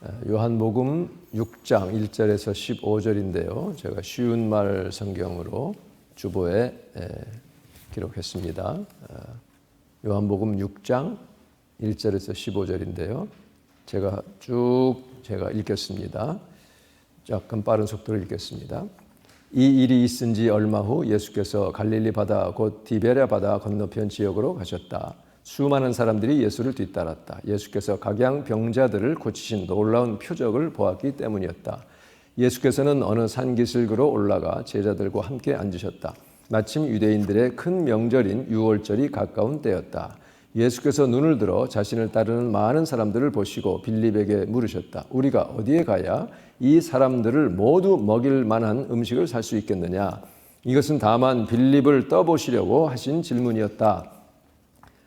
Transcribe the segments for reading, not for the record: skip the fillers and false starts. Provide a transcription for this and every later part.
요한복음 6장 1절에서 15절인데요. 제가 쉬운 말 성경으로 주보에 기록했습니다. 요한복음 6장 1절에서 15절인데요. 제가 읽겠습니다. 약간 빠른 속도로 읽겠습니다. 이 일이 있은 지 얼마 후 예수께서 갈릴리 바다 곧 디베랴 바다 건너편 지역으로 가셨다. 수많은 사람들이 예수를 뒤따랐다. 예수께서 각양 병자들을 고치신 놀라운 표적을 보았기 때문이었다. 예수께서는 어느 산기슭으로 올라가 제자들과 함께 앉으셨다. 마침 유대인들의 큰 명절인 유월절이 가까운 때였다. 예수께서 눈을 들어 자신을 따르는 많은 사람들을 보시고 빌립에게 물으셨다. 우리가 어디에 가야 이 사람들을 모두 먹일 만한 음식을 살 수 있겠느냐? 이것은 다만 빌립을 떠보시려고 하신 질문이었다.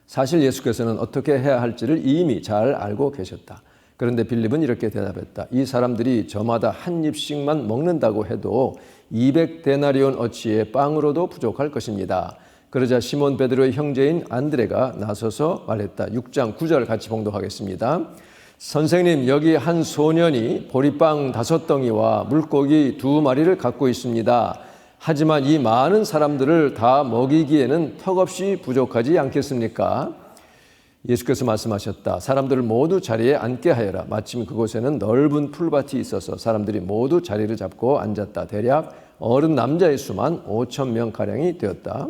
사실 예수께서는 어떻게 해야 할지를 이미 잘 알고 계셨다. 그런데 빌립은 이렇게 대답했다. 이 사람들이 저마다 한 입씩만 먹는다고 해도 200데나리온 어치의 빵으로도 부족할 것입니다. 그러자 시몬 베드로의 형제인 안드레가 나서서 말했다. 6장 9절 같이 봉독하겠습니다. 선생님, 여기 한 소년이 보리빵 5덩이와 물고기 2마리를 갖고 있습니다. 하지만 이 많은 사람들을 다 먹이기에는 턱없이 부족하지 않겠습니까? 예수께서 말씀하셨다. 사람들을 모두 자리에 앉게 하여라. 마침 그곳에는 넓은 풀밭이 있어서 사람들이 모두 자리를 잡고 앉았다. 대략 어른 남자의 수만 5,000명가량이 되었다.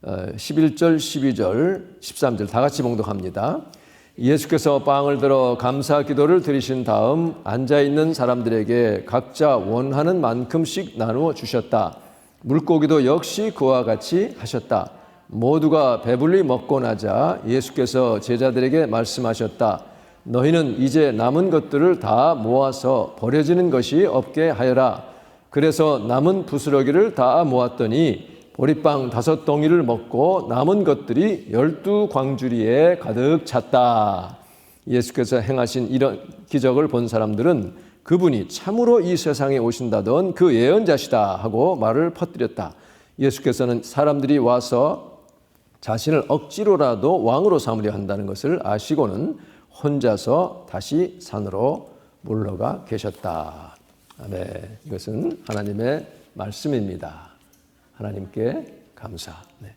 11절, 12절, 13절 다 같이 봉독합니다. 예수께서 빵을 들어 감사 기도를 드리신 다음 앉아있는 사람들에게 각자 원하는 만큼씩 나누어 주셨다. 물고기도 역시 그와 같이 하셨다. 모두가 배불리 먹고 나자 예수께서 제자들에게 말씀하셨다. 너희는 이제 남은 것들을 다 모아서 버려지는 것이 없게 하여라. 그래서 남은 부스러기를 다 모았더니 보리빵 5덩이를 먹고 남은 것들이 12광주리에 가득 찼다. 예수께서 행하신 이런 기적을 본 사람들은 그분이 참으로 이 세상에 오신다던 그 예언자시다 하고 말을 퍼뜨렸다. 예수께서는 사람들이 와서 자신을 억지로라도 왕으로 삼으려 한다는 것을 아시고는 혼자서 다시 산으로 물러가 계셨다. 아멘. 이것은 하나님의 말씀입니다. 하나님께 감사. 네.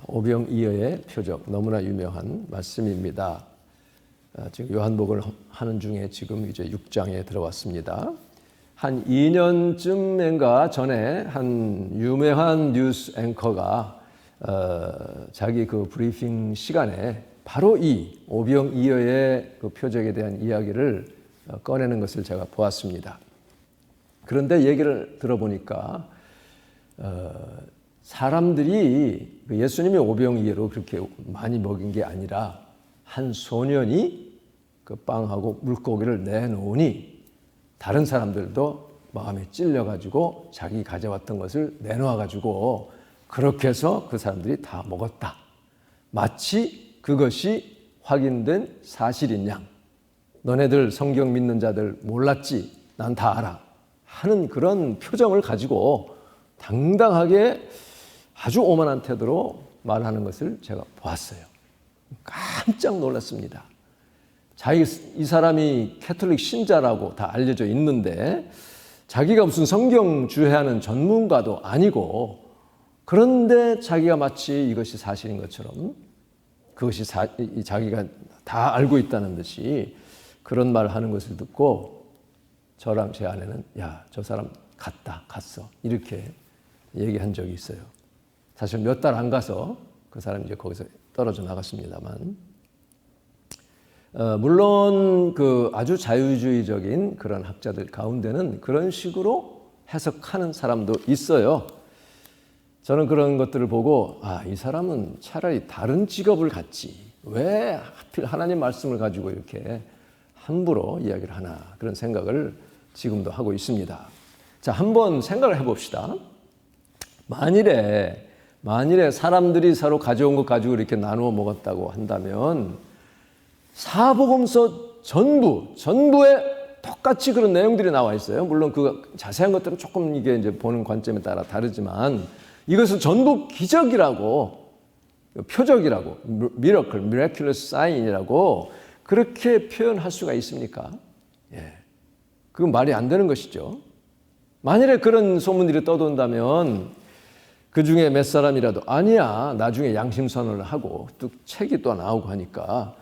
오병이어의 표적, 너무나 유명한 말씀입니다. 지금 요한복음을 하는 중에 지금 이제 6장에 들어왔습니다. 한 2년쯤인가 전에 한 유명한 뉴스 앵커가 자기 그 브리핑 시간에 바로 이 오병이어의 그 표적에 대한 이야기를 꺼내는 것을 제가 보았습니다. 그런데 얘기를 들어보니까 사람들이 예수님이 오병이어로 그렇게 많이 먹인 게 아니라 한 소년이 그 빵하고 물고기를 내놓으니 다른 사람들도 마음에 찔려가지고 자기 가져왔던 것을 내놓아가지고 그렇게 해서 그 사람들이 다 먹었다. 마치 그것이 확인된 사실인 양. 너네들 성경 믿는 자들 몰랐지? 난 다 알아. 하는 그런 표정을 가지고 당당하게 아주 오만한 태도로 말하는 것을 제가 보았어요. 깜짝 놀랐습니다. 이 사람이 캐톨릭 신자라고 다 알려져 있는데 자기가 무슨 성경 주해하는 전문가도 아니고 그런데 자기가 마치 이것이 사실인 것처럼 그것이 자기가 다 알고 있다는 듯이 그런 말을 하는 것을 듣고 저랑 제 아내는 야, 저 사람 갔어. 이렇게 얘기한 적이 있어요. 사실 몇 달 안 가서 그 사람이 이제 거기서 떨어져 나갔습니다만, 물론 그 아주 자유주의적인 그런 학자들 가운데는 그런 식으로 해석하는 사람도 있어요. 저는 그런 것들을 보고 이 사람은 차라리 다른 직업을 갖지 왜 하필 하나님 말씀을 가지고 이렇게 함부로 이야기를 하나 그런 생각을 지금도 하고 있습니다. 자, 한번 생각을 해봅시다. 만일에 사람들이 서로 가져온 것 가지고 이렇게 나누어 먹었다고 한다면 사복음서 전부에 똑같이 그런 내용들이 나와 있어요. 물론 그 자세한 것들은 조금 이게 이제 보는 관점에 따라 다르지만 이것은 전부 기적이라고, 표적이라고, miraculous sign이라고 그렇게 표현할 수가 있습니까? 예. 그건 말이 안 되는 것이죠. 만일에 그런 소문들이 떠돈다면 그 중에 몇 사람이라도 아니야, 나중에 양심선언을 하고 또 책이 또 나오고 하니까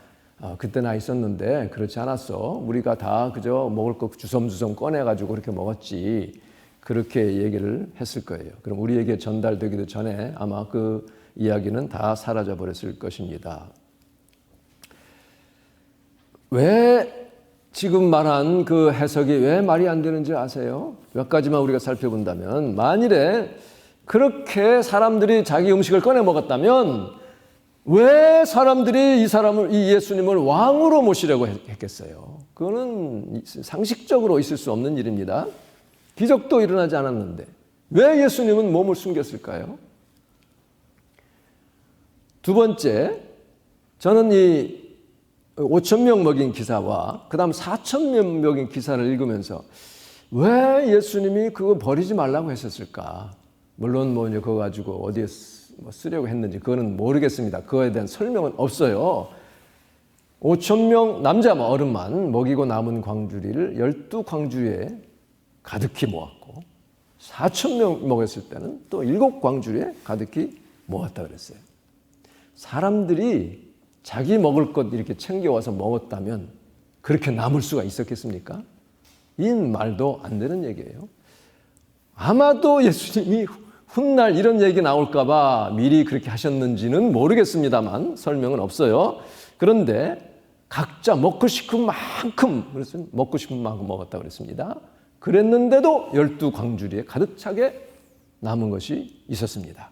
그때 나 있었는데 그렇지 않았어. 우리가 다 그저 먹을 거 주섬주섬 꺼내가지고 그렇게 먹었지. 그렇게 얘기를 했을 거예요. 그럼 우리에게 전달되기도 전에 아마 그 이야기는 다 사라져 버렸을 것입니다. 왜 지금 말한 그 해석이 왜 말이 안 되는지 아세요? 몇 가지만 우리가 살펴본다면, 만일에 그렇게 사람들이 자기 음식을 꺼내 먹었다면 왜 사람들이 이 예수님을 왕으로 모시려고 했겠어요? 그거는 상식적으로 있을 수 없는 일입니다. 기적도 일어나지 않았는데 왜 예수님은 몸을 숨겼을까요? 두 번째, 저는 이 5,000명 먹인 기사와 그 다음 4,000명 먹인 기사를 읽으면서 왜 예수님이 그거 버리지 말라고 했었을까? 물론 뭐 이제 그거 가지고 어디에 쓰려고 했는지 그거는 모르겠습니다. 그거에 대한 설명은 없어요. 5,000명 남자 어른만 먹이고 남은 광주리를 12광주리에 가득히 모았고 4,000명 먹었을 때는 또 7광주리에 가득히 모았다 그랬어요. 사람들이 자기 먹을 것 이렇게 챙겨와서 먹었다면 그렇게 남을 수가 있었겠습니까? 이 말도 안 되는 얘기예요. 아마도 예수님이 훗날 이런 얘기 나올까 봐 미리 그렇게 하셨는지는 모르겠습니다만 설명은 없어요. 그런데 각자 먹고 싶은 만큼, 그래서 먹고 싶은 만큼 먹었다고 그랬습니다. 그랬는데도 12광주리에 가득 차게 남은 것이 있었습니다.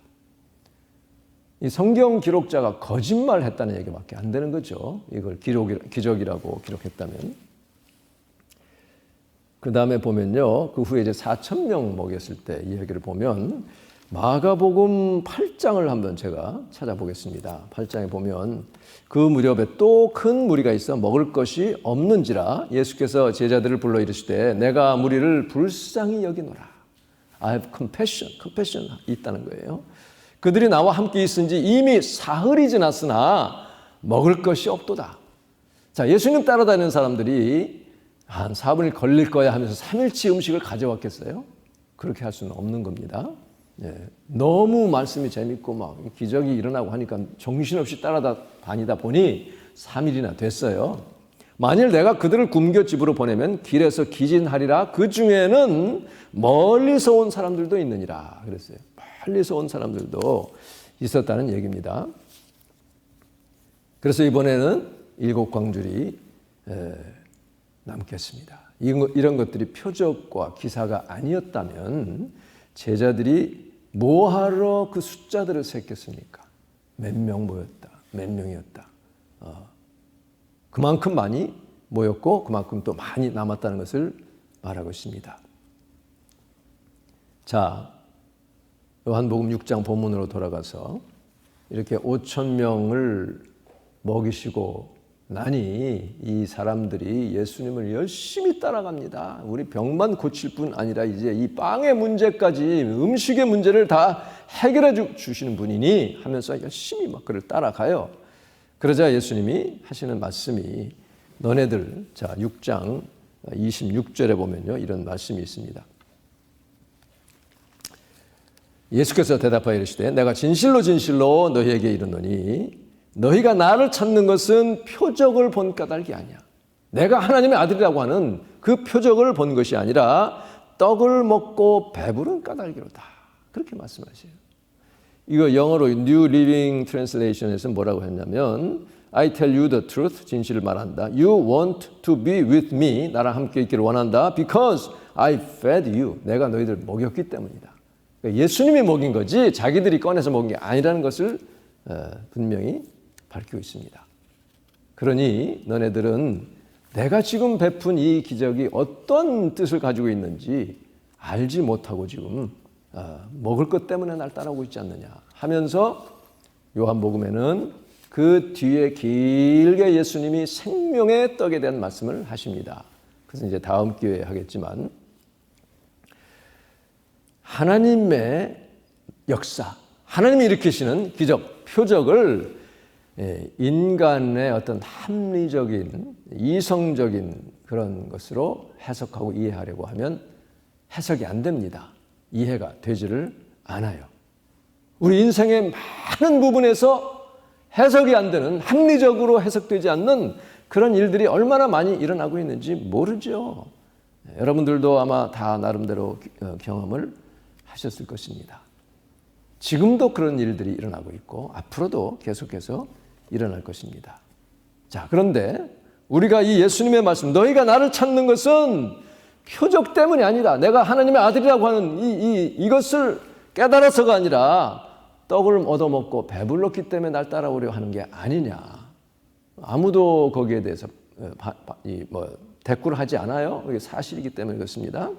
이 성경 기록자가 거짓말했다는 얘기밖에 안 되는 거죠. 이걸 기적이라고 기록했다면. 그 다음에 보면요, 그 후에 이제 4,000명 먹였을 때 이야기를 보면 마가복음 8장을 한번 제가 찾아보겠습니다. 8장에 보면 그 무렵에 또 큰 무리가 있어 먹을 것이 없는지라 예수께서 제자들을 불러 이르시되 내가 무리를 불쌍히 여기노라. I have compassion 있다는 거예요. 그들이 나와 함께 있은지 이미 사흘이 지났으나 먹을 것이 없도다. 자, 예수님 따라다니는 사람들이 한 4분이 걸릴 거야 하면서 3일치 음식을 가져왔겠어요? 그렇게 할 수는 없는 겁니다. 예, 너무 말씀이 재밌고 막 기적이 일어나고 하니까 정신없이 따라다니다 보니 3일이나 됐어요. 만일 내가 그들을 굶겨 집으로 보내면 길에서 기진하리라. 그 중에는 멀리서 온 사람들도 있느니라 그랬어요. 멀리서 온 사람들도 있었다는 얘기입니다. 그래서 이번에는 7광주리 남겠습니다. 이런 것들이 표적과 기사가 아니었다면 제자들이 뭐하러 그 숫자들을 셌겠습니까? 몇 명 모였다, 몇 명이었다. 그만큼 많이 모였고 그만큼 또 많이 남았다는 것을 말하고 있습니다. 자, 요한복음 6장 본문으로 돌아가서 이렇게 5,000명을 먹이시고 나니 이 사람들이 예수님을 열심히 따라갑니다. 우리 병만 고칠 뿐 아니라 이제 이 빵의 문제까지 음식의 문제를 다 해결해 주시는 분이니 하면서 열심히 막 그를 따라가요. 그러자 예수님이 하시는 말씀이 너네들, 자 6장 26절에 보면요 이런 말씀이 있습니다. 예수께서 대답하여 이르시되 내가 진실로 진실로 너희에게 이르노니 너희가 나를 찾는 것은 표적을 본 까닭이 아니야. 내가 하나님의 아들이라고 하는 그 표적을 본 것이 아니라 떡을 먹고 배부른 까닭이로다. 그렇게 말씀하세요. 이거 영어로 New Living Translation에서 뭐라고 했냐면 I tell you the truth, 진실을 말한다. You want to be with me, 나랑 함께 있기를 원한다. Because I fed you, 내가 너희들 먹였기 때문이다. 그러니까 예수님이 먹인 거지 자기들이 꺼내서 먹은 게 아니라는 것을 분명히 밝히고 있습니다. 그러니 너네들은 내가 지금 베푼 이 기적이 어떤 뜻을 가지고 있는지 알지 못하고 지금 먹을 것 때문에 날 따라오고 있지 않느냐 하면서 요한복음에는 그 뒤에 길게 예수님이 생명의 떡에 대한 말씀을 하십니다. 그래서 이제 다음 기회에 하겠지만 하나님의 역사, 하나님이 일으키시는 기적, 표적을 인간의 어떤 합리적인 이성적인 그런 것으로 해석하고 이해하려고 하면 해석이 안 됩니다. 이해가 되지를 않아요. 우리 인생의 많은 부분에서 해석이 안 되는, 합리적으로 해석되지 않는 그런 일들이 얼마나 많이 일어나고 있는지 모르죠. 여러분들도 아마 다 나름대로 경험을 하셨을 것입니다. 지금도 그런 일들이 일어나고 있고 앞으로도 계속해서 일어날 것입니다. 자, 그런데 우리가 이 예수님의 말씀, 너희가 나를 찾는 것은 표적 때문이 아니다. 내가 하나님의 아들이라고 하는 이것을 깨달아서가 아니라 떡을 얻어먹고 배불렀기 때문에 날 따라오려 하는 게 아니냐. 아무도 거기에 대해서 대꾸를 하지 않아요. 이게 사실이기 때문에 그렇습니다.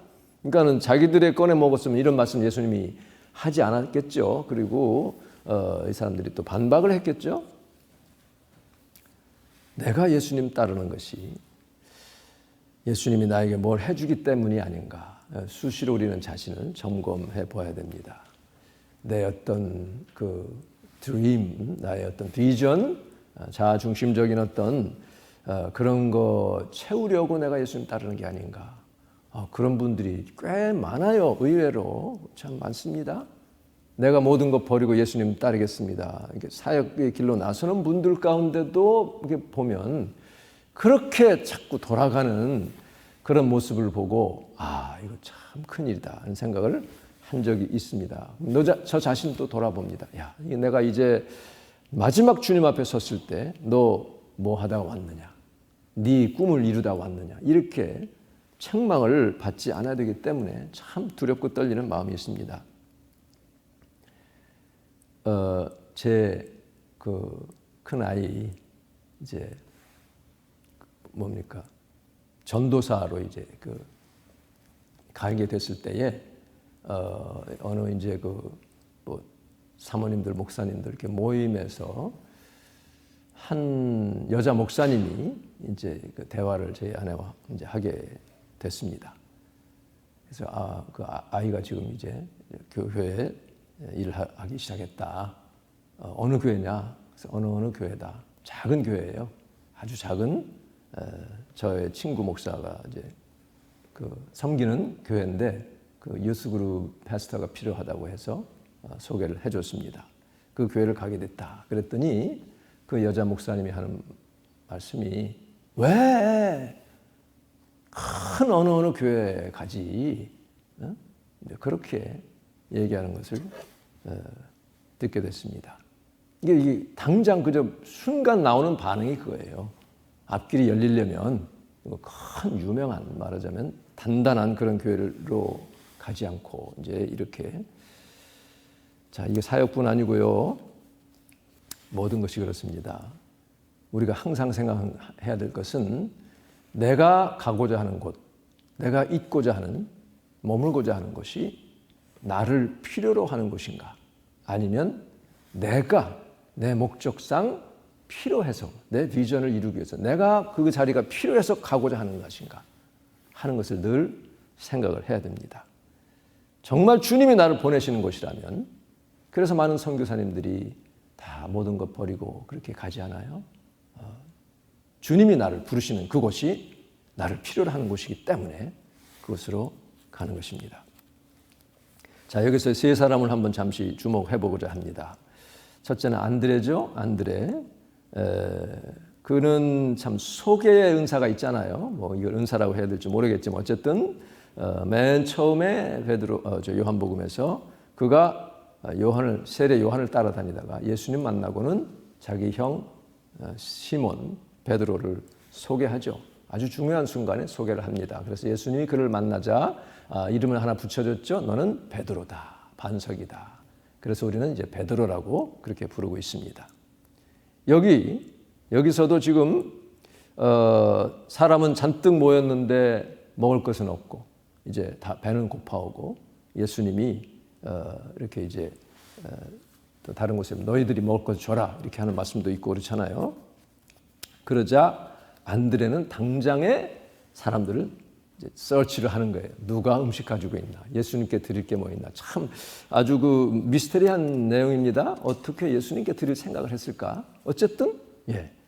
그러니까는 자기들의 꺼내 먹었으면 이런 말씀 예수님이 하지 않았겠죠. 그리고 이 사람들이 또 반박을 했겠죠. 내가 예수님 따르는 것이 예수님이 나에게 뭘 해주기 때문이 아닌가. 수시로 우리는 자신을 점검해 보아야 됩니다. 내 어떤 그 드림, 나의 어떤 비전, 자아중심적인 어떤 그런 거 채우려고 내가 예수님 따르는 게 아닌가. 그런 분들이 꽤 많아요. 의외로 참 많습니다. 내가 모든 것 버리고 예수님 따르겠습니다. 이렇게 사역의 길로 나서는 분들 가운데도 이렇게 보면 그렇게 자꾸 돌아가는 그런 모습을 보고 이거 참 큰일이다 하는 생각을 한 적이 있습니다. 저 자신도 돌아봅니다. 야, 내가 이제 마지막 주님 앞에 섰을 때 너 뭐 하다가 왔느냐? 네 꿈을 이루다 왔느냐? 이렇게 책망을 받지 않아야 되기 때문에 참 두렵고 떨리는 마음이 있습니다. 제 그 큰 아이 이제 뭡니까? 전도사로 이제 그 가게 됐을 때에 어느 이제 뭐 사모님들 목사님들 이렇게 모임에서 한 여자 목사님이 이제 그 대화를 저희 아내와 이제 하게 됐습니다. 그래서 그 아이가 지금 이제 교회에 일을 하기 시작했다. 어느 교회냐? 그래서 어느 교회다. 작은 교회예요. 아주 작은 저의 친구 목사가 이제 그 섬기는 교회인데 그 유스그룹 패스터가 필요하다고 해서 소개를 해줬습니다. 그 교회를 가게 됐다. 그랬더니 그 여자 목사님이 하는 말씀이 왜 큰 어느 교회에 가지? 그렇게 얘기하는 것을 듣게 됐습니다. 이게 당장 그저 순간 나오는 반응이 그거예요. 앞길이 열리려면 큰 유명한 말하자면 단단한 그런 교회로 가지 않고 이제 이렇게 자 이게 사역뿐 아니고요. 모든 것이 그렇습니다. 우리가 항상 생각해야 될 것은 내가 가고자 하는 곳, 내가 있고자 하는, 머물고자 하는 것이 나를 필요로 하는 것인가? 아니면 내가 내 목적상 필요해서 내 비전을 이루기 위해서 내가 그 자리가 필요해서 가고자 하는 것인가? 하는 것을 늘 생각을 해야 됩니다. 정말 주님이 나를 보내시는 곳이라면 그래서 많은 선교사님들이 다 모든 것 버리고 그렇게 가지 않아요? 주님이 나를 부르시는 그곳이 나를 필요로 하는 곳이기 때문에 그곳으로 가는 것입니다. 자, 여기서 세 사람을 한번 잠시 주목해 보고자 합니다. 첫째는 안드레죠. 안드레. 그는 참 소개의 은사가 있잖아요. 뭐 이걸 은사라고 해야 될지 모르겠지만 어쨌든 맨 처음에 요한복음에서 그가 세례 요한을 따라다니다가 예수님 만나고는 자기 형 시몬 베드로를 소개하죠. 아주 중요한 순간에 소개를 합니다. 그래서 예수님이 그를 만나자 이름을 하나 붙여줬죠. 너는 베드로다. 반석이다. 그래서 우리는 이제 베드로라고 그렇게 부르고 있습니다. 여기서도 지금 사람은 잔뜩 모였는데 먹을 것은 없고 이제 다 배는 고파오고 예수님이 이렇게 이제 또 다른 곳에 너희들이 먹을 것 줘라 이렇게 하는 말씀도 있고 그렇잖아요. 그러자 안드레는 당장에 사람들을 이제 서치를 하는 거예요. 누가 음식 가지고 있나? 예수님께 드릴 게 뭐 있나? 참 아주 그 미스테리한 내용입니다. 어떻게 예수님께 드릴 생각을 했을까? 어쨌든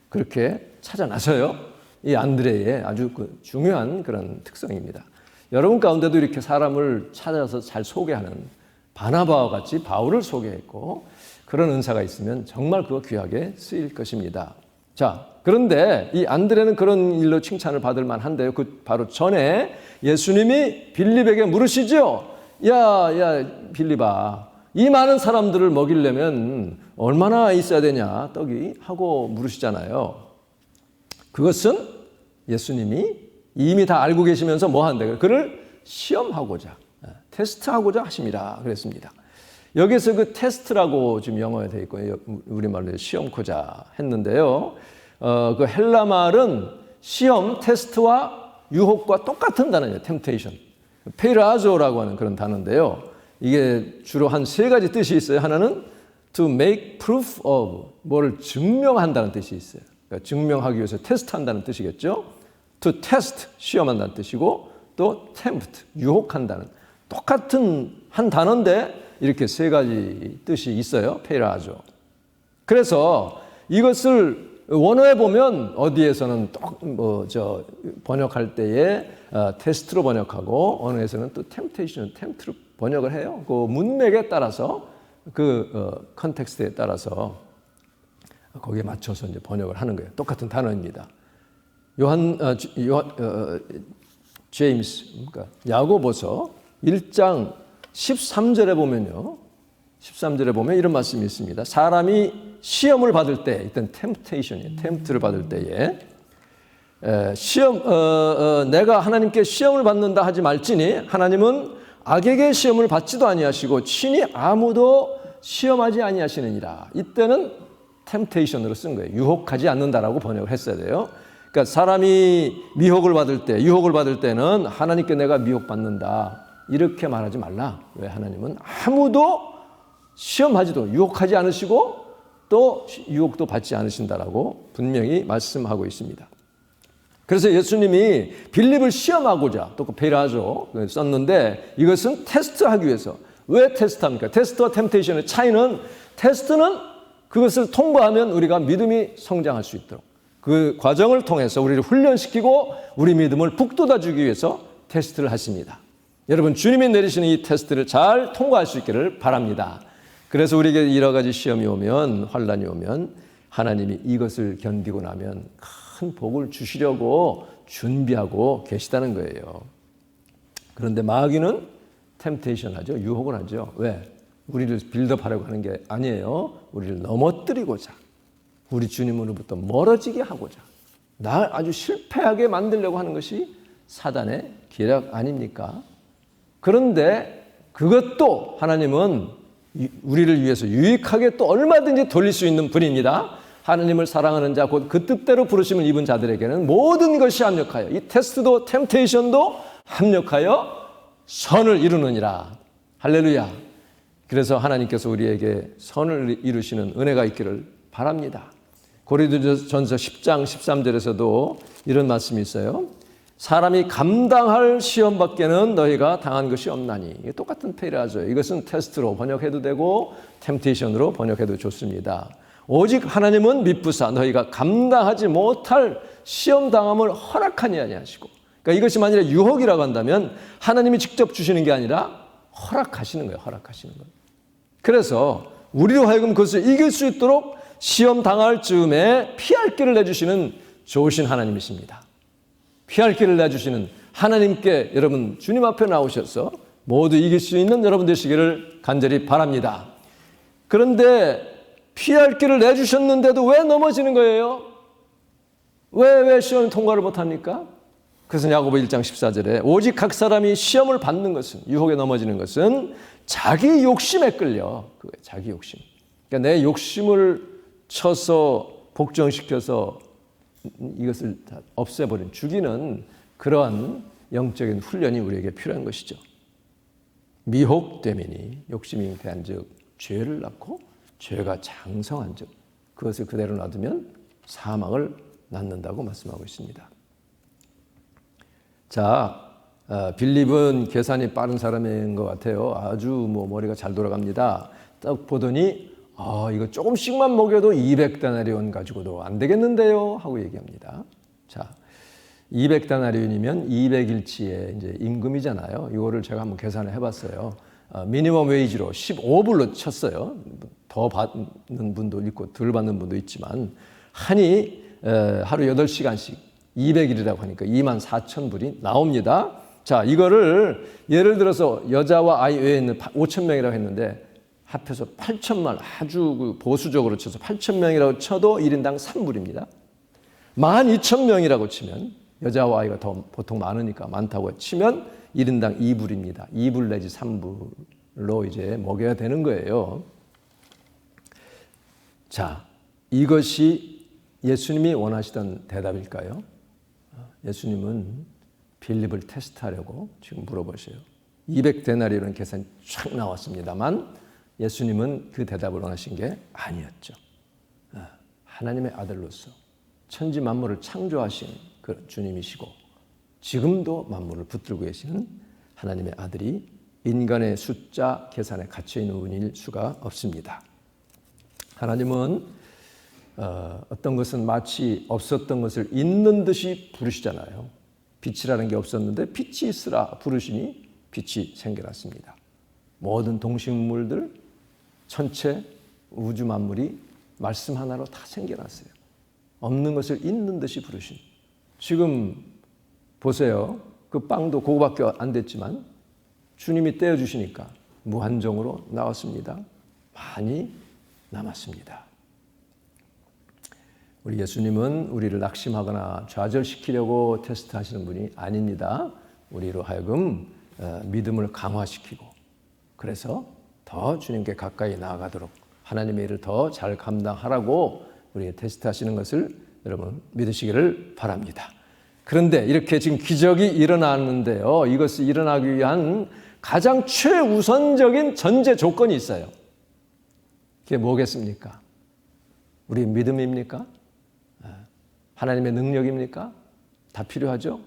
그렇게 찾아 나서요. 이 안드레의 아주 그 중요한 그런 특성입니다. 여러분 가운데도 이렇게 사람을 찾아서 잘 소개하는 바나바와 같이 바울을 소개했고 그런 은사가 있으면 정말 그거 귀하게 쓰일 것입니다. 자, 그런데 이 안드레는 그런 일로 칭찬을 받을 만한데요. 그 바로 전에 예수님이 빌립에게 물으시죠. 야, 빌립아, 이 많은 사람들을 먹이려면 얼마나 있어야 되냐, 떡이 하고 물으시잖아요. 그것은 예수님이 이미 다 알고 계시면서 뭐 한다? 그를 시험하고자, 테스트하고자 하심이라 그랬습니다. 여기서 그 테스트라고 지금 영어에 되어 있고 우리말로 시험코자 했는데요. 그 헬라 말은 시험, 테스트와 유혹과 똑같은 단어예요. temptation. 페이라조라고 하는 그런 단어인데요. 이게 주로 한 세 가지 뜻이 있어요. 하나는 to make proof of, 뭐를 증명한다는 뜻이 있어요. 그러니까 증명하기 위해서 테스트한다는 뜻이겠죠. to test, 시험한다는 뜻이고 또 tempt, 유혹한다는 똑같은 한 단어인데 이렇게 세 가지 뜻이 있어요. 페이라조. 그래서 이것을 원어에 보면 어디에서는 번역할 때에 테스트로 번역하고 어느에서는 또 temptation, tempt로 번역을 해요. 그 문맥에 따라서 그 컨텍스트에 따라서 거기에 맞춰서 이제 번역을 하는 거예요. 똑같은 단어입니다. 제임스, 그러니까 야고보서 1장 13절에 보면요. 13절에 보면 이런 말씀이 있습니다. 사람이 시험을 받을 때, 일단 temptation이에요. tempt를 받을 때에 내가 하나님께 시험을 받는다 하지 말지니 하나님은 악에게 시험을 받지도 아니하시고 친히 아무도 시험하지 아니하시느니라. 이때는 temptation으로 쓴 거예요. 유혹하지 않는다라고 번역을 했어야 돼요. 그러니까 사람이 미혹을 받을 때, 유혹을 받을 때는 하나님께 내가 미혹받는다. 이렇게 말하지 말라. 왜? 하나님은 아무도 시험하지도 유혹하지 않으시고 또 유혹도 받지 않으신다라고 분명히 말씀하고 있습니다. 그래서 예수님이 빌립을 시험하고자 또 그 페이라조 썼는데 이것은 테스트하기 위해서. 왜 테스트합니까? 테스트와 템테이션의 차이는 테스트는 그것을 통과하면 우리가 믿음이 성장할 수 있도록 그 과정을 통해서 우리를 훈련시키고 우리 믿음을 북돋아주기 위해서 테스트를 하십니다. 여러분 주님이 내리시는 이 테스트를 잘 통과할 수 있기를 바랍니다. 그래서 우리에게 여러 가지 시험이 오면 환난이 오면 하나님이 이것을 견디고 나면 큰 복을 주시려고 준비하고 계시다는 거예요. 그런데 마귀는 템테이션 하죠. 유혹을 하죠. 왜? 우리를 빌드업하려고 하는 게 아니에요. 우리를 넘어뜨리고자 우리 주님으로부터 멀어지게 하고자 날 아주 실패하게 만들려고 하는 것이 사단의 계략 아닙니까? 그런데 그것도 하나님은 우리를 위해서 유익하게 또 얼마든지 돌릴 수 있는 분입니다. 하나님을 사랑하는 자, 곧 그 뜻대로 부르심을 입은 자들에게는 모든 것이 합력하여 이 테스트도 템테이션도 합력하여 선을 이루느니라. 할렐루야. 그래서 하나님께서 우리에게 선을 이루시는 은혜가 있기를 바랍니다. 고린도전서 10장 13절에서도 이런 말씀이 있어요. 사람이 감당할 시험밖에는 너희가 당한 것이 없나니. 이게 똑같은 페이라죠. 이것은 테스트로 번역해도 되고 템테이션으로 번역해도 좋습니다. 오직 하나님은 미쁘사 너희가 감당하지 못할 시험당함을 허락하니 아니하시고. 그러니까 이것이 만일에 유혹이라고 한다면 하나님이 직접 주시는 게 아니라 허락하시는 거예요. 허락하시는 거예요. 그래서 우리로 하여금 그것을 이길 수 있도록 시험 당할 즈음에 피할 길을 내주시는 좋으신 하나님이십니다. 피할 길을 내주시는 하나님께 여러분 주님 앞에 나오셔서 모두 이길 수 있는 여러분 되시기를 간절히 바랍니다. 그런데 피할 길을 내주셨는데도 왜 넘어지는 거예요? 왜 시험 통과를 못합니까? 그래서 야고보 1장 14절에 오직 각 사람이 시험을 받는 것은 유혹에 넘어지는 것은 자기 욕심에 끌려. 그거예요. 자기 욕심. 그러니까 내 욕심을 쳐서 복종시켜서 이것을 다 없애버린 죽이는 그러한 영적인 훈련이 우리에게 필요한 것이죠. 미혹되매니 욕심이 잉태한즉 죄를 낳고 죄가 장성한즉 그것을 그대로 놔두면 사망을 낳는다고 말씀하고 있습니다. 자, 빌립은 계산이 빠른 사람인 것 같아요. 아주 머리가 잘 돌아갑니다. 딱 보더니 이거 조금씩만 먹여도 200데나리온 가지고도 안 되겠는데요 하고 얘기합니다. 자, 200데나리온이면 200일치의 이제 임금이잖아요. 이거를 제가 한번 계산을 해봤어요. 미니멈 웨이지로 15불로 쳤어요. 더 받는 분도 있고 덜 받는 분도 있지만 하루 8시간씩 200일이라고 하니까 24,000불이 나옵니다. 자, 이거를 예를 들어서 여자와 아이 외에 있는 5,000명이라고 했는데 합해서 8,000만, 아주 보수적으로 쳐서 8,000명이라고 쳐도 1인당 3불입니다. 12,000명이라고 치면 여자와 아이가 더 보통 많으니까 많다고 치면 1인당 2불입니다. 2불 내지 3불로 이제 먹여야 되는 거예요. 자, 이것이 예수님이 원하시던 대답일까요? 예수님은 빌립을 테스트하려고 지금 물어보세요. 200데나리온 계산이 쫙 나왔습니다만 예수님은 그 대답을 원하신 게 아니었죠. 하나님의 아들로서 천지 만물을 창조하신 그 주님이시고 지금도 만물을 붙들고 계시는 하나님의 아들이 인간의 숫자 계산에 갇혀있는 분일 수가 없습니다. 하나님은 어떤 것은 마치 없었던 것을 있는 듯이 부르시잖아요. 빛이라는 게 없었는데 빛이 있으라 부르시니 빛이 생겨났습니다. 모든 동식물들, 천체, 우주 만물이 말씀 하나로 다 생겨났어요. 없는 것을 있는 듯이 부르신. 지금 보세요. 그 빵도 그거밖에 안 됐지만 주님이 떼어주시니까 무한정으로 나왔습니다. 많이 남았습니다. 우리 예수님은 우리를 낙심하거나 좌절시키려고 테스트하시는 분이 아닙니다. 우리로 하여금 믿음을 강화시키고 그래서 더 주님께 가까이 나아가도록 하나님의 일을 더 잘 감당하라고 우리에게 테스트하시는 것을 여러분 믿으시기를 바랍니다. 그런데 이렇게 지금 기적이 일어나는데요. 이것이 일어나기 위한 가장 최우선적인 전제 조건이 있어요. 그게 뭐겠습니까? 우리의 믿음입니까? 하나님의 능력입니까? 다 필요하죠?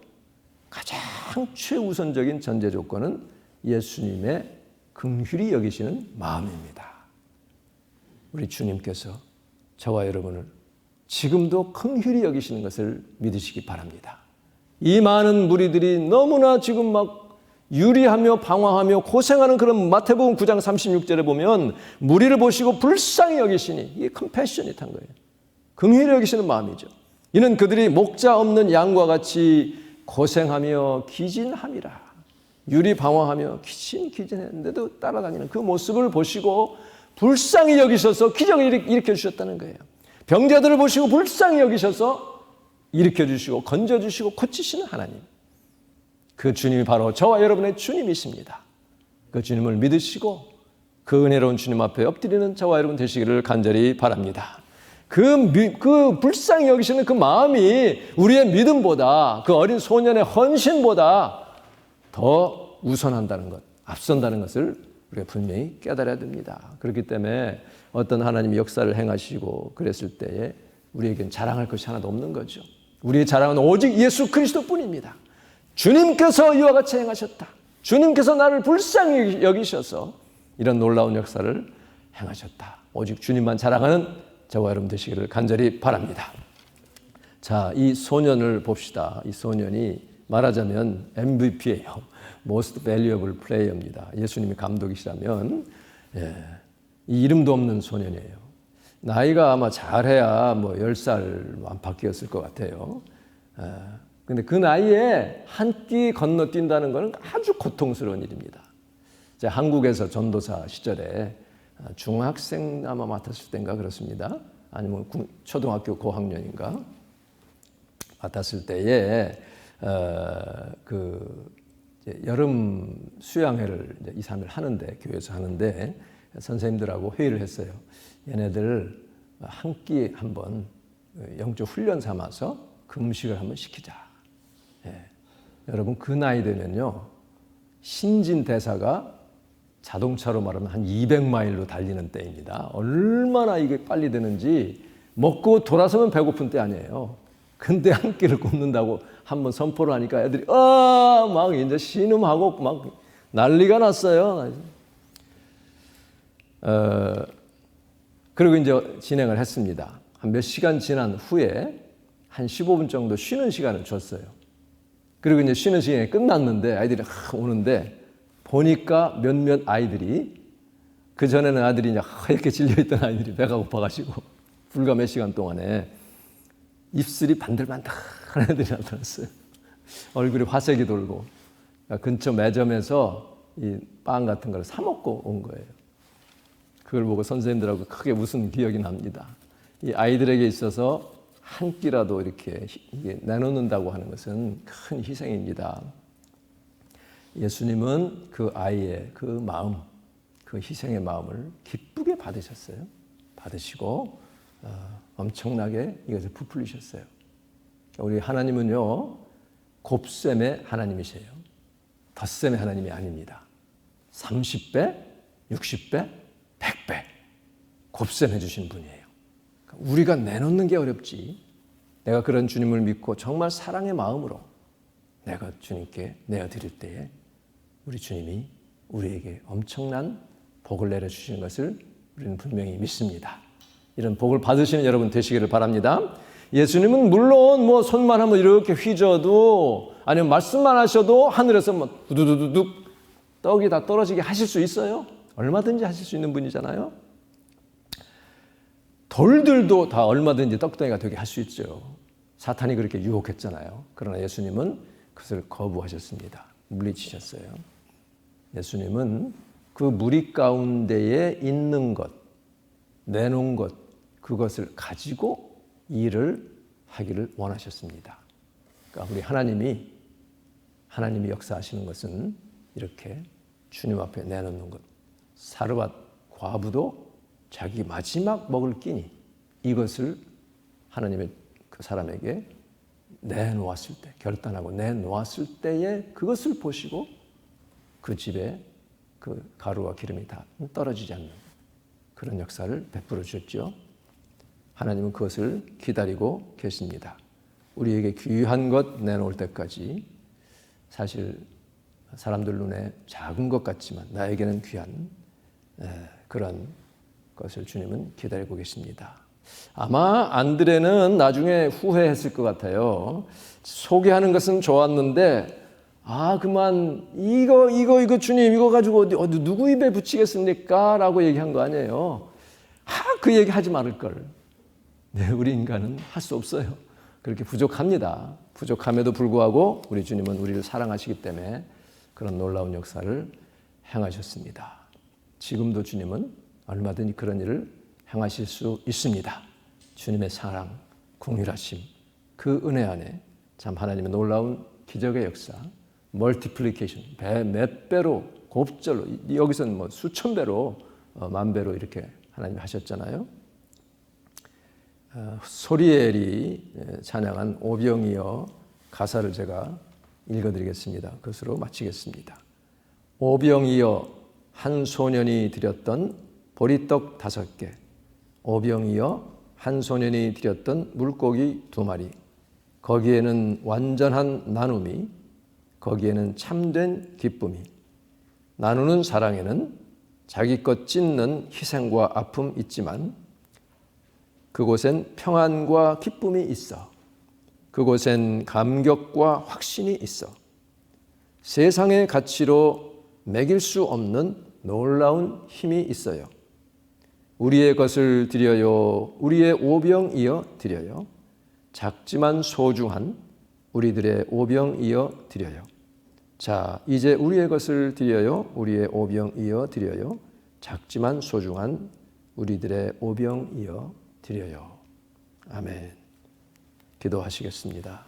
가장 최우선적인 전제 조건은 예수님의 긍휼히 여기시는 마음입니다. 우리 주님께서 저와 여러분을 지금도 긍휼히 여기시는 것을 믿으시기 바랍니다. 이 많은 무리들이 너무나 지금 막 유리하며 방황하며 고생하는 그런 마태복음 9장 36절에 보면 무리를 보시고 불쌍히 여기시니 이게 컴패셔닛한 거예요. 긍휼히 여기시는 마음이죠. 이는 그들이 목자 없는 양과 같이 고생하며 기진함이라. 유리 방황하며 기진했는데도 따라다니는 그 모습을 보시고 불쌍히 여기셔서 기적을 일으켜 주셨다는 거예요. 병자들을 보시고 불쌍히 여기셔서 일으켜 주시고 건져 주시고 고치시는 하나님. 그 주님이 바로 저와 여러분의 주님이십니다. 그 주님을 믿으시고 그 은혜로운 주님 앞에 엎드리는 저와 여러분 되시기를 간절히 바랍니다. 그 불쌍히 여기시는 그 마음이 우리의 믿음보다 그 어린 소년의 헌신보다 더 우선한다는 것, 앞선다는 것을 우리가 분명히 깨달아야 됩니다. 그렇기 때문에 어떤 하나님이 역사를 행하시고 그랬을 때에 우리에겐 자랑할 것이 하나도 없는 거죠. 우리의 자랑은 오직 예수 그리스도뿐입니다. 주님께서 이와 같이 행하셨다. 주님께서 나를 불쌍히 여기셔서 이런 놀라운 역사를 행하셨다. 오직 주님만 자랑하는 저와 여러분 되시기를 간절히 바랍니다. 자, 이 소년을 봅시다. 이 소년이 말하자면 MVP예요. Most Valuable Player입니다. 예수님이 감독이시라면 이 이름도 없는 소년이에요. 나이가 아마 잘해야 10살 안팎이었을 것 같아요. 근데 그 나이에 한 끼 건너뛴다는 것은 아주 고통스러운 일입니다. 제가 한국에서 전도사 시절에 중학생 아마 맡았을 때인가 그렇습니다. 아니면 초등학교 고학년인가 맡았을 때에 여름 수양회를 2, 3일 하는데 교회에서 하는데 선생님들하고 회의를 했어요. 얘네들 한 끼 한번 영적 훈련 삼아서 금식을 한번 시키자. 여러분 그 나이 되면요 신진대사가 자동차로 말하면 한 200마일로 달리는 때입니다. 얼마나 이게 빨리 되는지 먹고 돌아서면 배고픈 때 아니에요. 근데 한 끼를 굶는다고 한번 선포를 하니까 애들이 막 이제 신음하고 막 난리가 났어요. 그리고 이제 진행을 했습니다. 한 몇 시간 지난 후에 한 15분 정도 쉬는 시간을 줬어요. 그리고 이제 쉬는 시간이 끝났는데 아이들이 오는데 보니까 몇몇 아이들이, 그전에는 아들이 이제 하얗게 질려있던 아이들이 배가 고파가지고 불과 몇 시간 동안에 입술이 반들반들한 애들이 나타났어요. 얼굴이 화색이 돌고 근처 매점에서 이 빵 같은 걸 사 먹고 온 거예요. 그걸 보고 선생님들하고 크게 웃은 기억이 납니다. 이 아이들에게 있어서 한 끼라도 이렇게 내놓는다고 하는 것은 큰 희생입니다. 예수님은 그 아이의 그 마음, 그 희생의 마음을 기쁘게 받으셨어요. 받으시고 엄청나게 이것을 부풀리셨어요. 우리 하나님은요, 곱셈의 하나님이세요. 덧셈의 하나님이 아닙니다. 30배, 60배, 100배 곱셈해 주신 분이에요. 우리가 내놓는 게 어렵지. 내가 그런 주님을 믿고 정말 사랑의 마음으로 내가 주님께 내어드릴 때에 우리 주님이 우리에게 엄청난 복을 내려주시는 것을 우리는 분명히 믿습니다. 이런 복을 받으시는 여러분 되시기를 바랍니다. 예수님은 물론 뭐 손만 한번 이렇게 휘저어도 아니면 말씀만 하셔도 하늘에서 뭐 두두두둑 떡이 다 떨어지게 하실 수 있어요. 얼마든지 하실 수 있는 분이잖아요. 돌들도 다 얼마든지 떡덩이가 되게 할 수 있죠. 사탄이 그렇게 유혹했잖아요. 그러나 예수님은 그것을 거부하셨습니다. 물리치셨어요. 예수님은 그 무리 가운데에 있는 것, 내놓은 것, 그것을 가지고 일을 하기를 원하셨습니다. 그러니까 우리 하나님이 역사하시는 것은 이렇게 주님 앞에 내놓는 것. 사르밧 과부도 자기 마지막 먹을 끼니 이것을 하나님의 그 사람에게 내놓았을 때, 결단하고 내놓았을 때에 그것을 보시고 그 집에 그 가루와 기름이 다 떨어지지 않는 그런 역사를 베풀어 주셨죠. 하나님은 그것을 기다리고 계십니다. 우리에게 귀한 것 내놓을 때까지 사실 사람들 눈에 작은 것 같지만 나에게는 귀한 그런 것을 주님은 기다리고 계십니다. 아마 안드레는 나중에 후회했을 것 같아요. 소개하는 것은 좋았는데 그만 이거 주님 이거 가지고 어디 누구 입에 붙이겠습니까? 라고 얘기한 거 아니에요. 그 얘기 하지 말을 걸. 네, 우리 인간은 할 수 없어요. 그렇게 부족합니다. 부족함에도 불구하고 우리 주님은 우리를 사랑하시기 때문에 그런 놀라운 역사를 행하셨습니다. 지금도 주님은 얼마든지 그런 일을 행하실 수 있습니다. 주님의 사랑, 긍휼하심, 그 은혜 안에 참 하나님의 놀라운 기적의 역사, 멀티플리케이션, 몇 배로, 곱절로, 여기서는 뭐 수천 배로, 만 배로 이렇게 하나님이 하셨잖아요. 소리엘이 찬양한 오병이어 가사를 제가 읽어드리겠습니다. 그것으로 마치겠습니다. 오병이어 한 소년이 드렸던 보리떡 5개, 오병이어 한 소년이 드렸던 물고기 2마리, 거기에는 완전한 나눔이, 거기에는 참된 기쁨이, 나누는 사랑에는 자기 것 찢는 희생과 아픔 있지만 그곳엔 평안과 기쁨이 있어. 그곳엔 감격과 확신이 있어. 세상의 가치로 매길 수 없는 놀라운 힘이 있어요. 우리의 것을 드려요. 우리의 오병이어 드려요. 작지만 소중한 우리들의 오병이어 드려요. 자, 이제 우리의 것을 드려요. 우리의 오병이어 드려요. 작지만 소중한 우리들의 오병이어 드려요. 아멘. 기도하시겠습니다.